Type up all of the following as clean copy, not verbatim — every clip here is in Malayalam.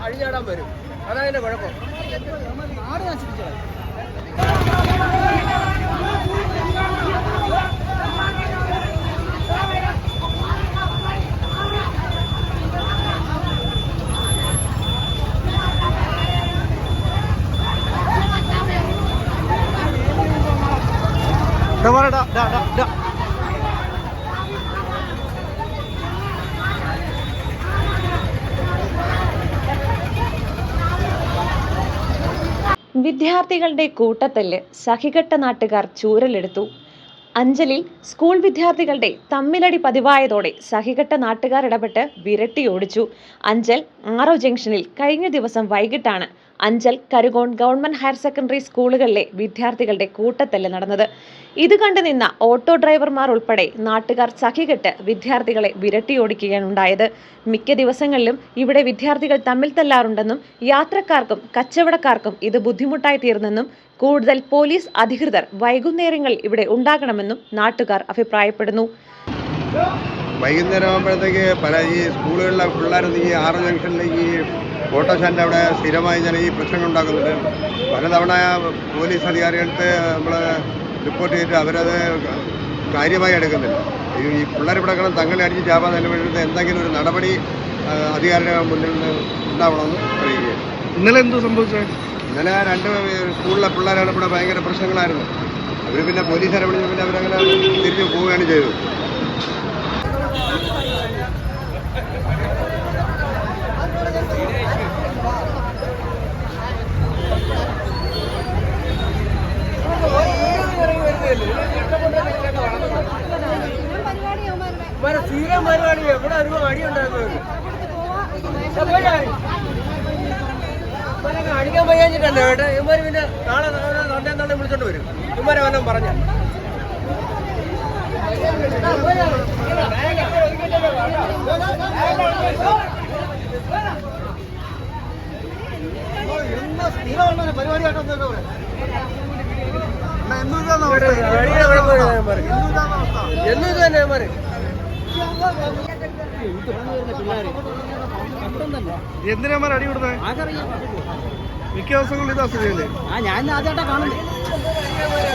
അഴിഞ്ഞാടാൻ വരും. അതാണ് അതിന്റെ കുഴപ്പം. വിദ്യാർത്ഥികളുടെ കൂട്ടത്തല്ല് സഹികെട്ട നാട്ടുകാർ ചൂരലെടുത്തു. അഞ്ചലിൽ സ്കൂൾ വിദ്യാർത്ഥികളുടെ തമ്മിലടി പതിവായതോടെ സഹികെട്ട നാട്ടുകാർ ഇടപെട്ട് വിരട്ടിയോടിച്ചു. അഞ്ചൽ ആറോ ജംഗ്ഷനിൽ കഴിഞ്ഞ ദിവസം വൈകിട്ടാണ് Anchal Karukone government higher secondary സ്കൂളുകളിലെ വിദ്യാർത്ഥികളുടെ കൂട്ടത്തല്ല് നടന്നത്. ഇത് കണ്ടു നിന്ന ഓട്ടോ ഡ്രൈവർമാർ ഉൾപ്പെടെ നാട്ടുകാർ സഹികെട്ട് വിദ്യാർത്ഥികളെ വിരട്ടിയോടിക്കുകയാണ് ഉണ്ടായത്. മിക്ക ദിവസങ്ങളിലും ഇവിടെ വിദ്യാർത്ഥികൾ തമ്മിൽ തല്ലാറുണ്ടെന്നും യാത്രക്കാർക്കും കച്ചവടക്കാർക്കും ഇത് ബുദ്ധിമുട്ടായി തീർന്നെന്നും കൂടുതൽ പോലീസ് അധികൃതർ വൈകുന്നേരങ്ങളിൽ ഇവിടെ ഉണ്ടാകണമെന്നും നാട്ടുകാർ അഭിപ്രായപ്പെടുന്നു. വൈകുന്നേരം ആകുമ്പോഴത്തേക്ക് പല ഈ സ്കൂളുകളിലെ പിള്ളേർ ഈ ആറ് ജംഗ്ഷനിലേക്ക് ഈ ഓട്ടോ സ്റ്റാൻഡ് അവിടെ സ്ഥിരമായി ഞാൻ ഈ പ്രശ്നങ്ങൾ ഉണ്ടാക്കുന്നുണ്ട്. പലതവണ പോലീസ് അധികാരികൾക്ക് നമ്മൾ റിപ്പോർട്ട് ചെയ്തിട്ട് അവരത് കാര്യമായി എടുക്കുന്നില്ല. ഈ പിള്ളേർ ഇവിടെ കിടന്ന് തങ്ങളെ അടിച്ച് ചാപാൻ നിലവിലുന്നത് എന്തെങ്കിലും ഒരു നടപടി അധികാരിയുടെ മുന്നിൽ നിന്ന് ഉണ്ടാവണമെന്ന് പറയുകയാണ്. ഇന്നലെ എന്തോ സംഭവിച്ചത്? ഇന്നലെ രണ്ട് സ്കൂളിലെ പിള്ളേരാണ് ഇവിടെ ഭയങ്കര പ്രശ്നങ്ങളായിരുന്നു. അവർ പിന്നെ പോലീസുകാരെ വിളിച്ച് പിന്നെ അവരങ്ങനെ തിരിഞ്ഞു പോവുകയാണ് ചെയ്തത്. സ്ഥിരം പരിപാടി എവിടെ ഒരു അടിയുണ്ടാക്കുന്നത് അടിക്കാൻ വയ്യാഞ്ഞിട്ടല്ലേ കേട്ടോ. ഇവന്മാർ പിന്നെ നാളെ തണ്ടേ വിളിച്ചോണ്ട് വരും. ഇവന്മാരെ വല്ലതും പറഞ്ഞ പരിപാടിയായിട്ടൊന്നും എന്നും ഇത് തന്നെ മാറി. എന്തിനാ അടി കൊടുത്തത്? മിക്ക ദിവസങ്ങളിൽ ഇതാ സ്ഥിതിയല്ലേ? ഞാൻ ആദ്യമായിട്ടാ കാണുന്നത്.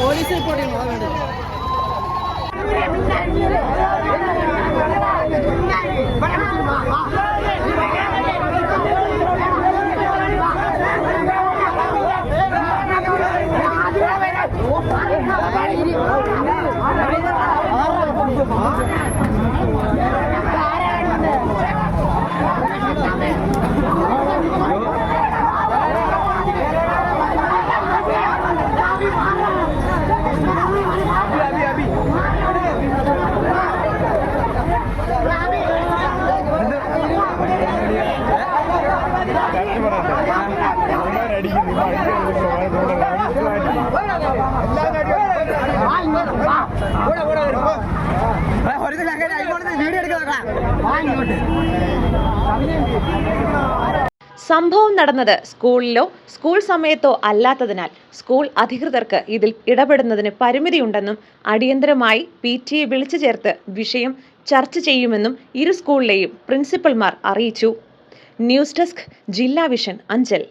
പോലീസ് റിപ്പോർട്ട് ചെയ്യണം. സംഭവം നടന്നത് സ്കൂളിലോ സ്കൂൾ സമയത്തോ അല്ലാത്തതിനാൽ സ്കൂൾ അധികൃതർക്ക് ഇതിൽ ഇടപെടുന്നതിന് പരിമിതിയുണ്ടെന്നും അടിയന്തരമായി PTA വിളിച്ചു ചേർത്ത് വിഷയം ചർച്ച ചെയ്യുമെന്നും ഇരു സ്കൂളിലെയും പ്രിൻസിപ്പൽമാർ അറിയിച്ചു. ന്യൂസ് ഡെസ്ക് ജില്ലാ വിഷൻ അഞ്ചൽ.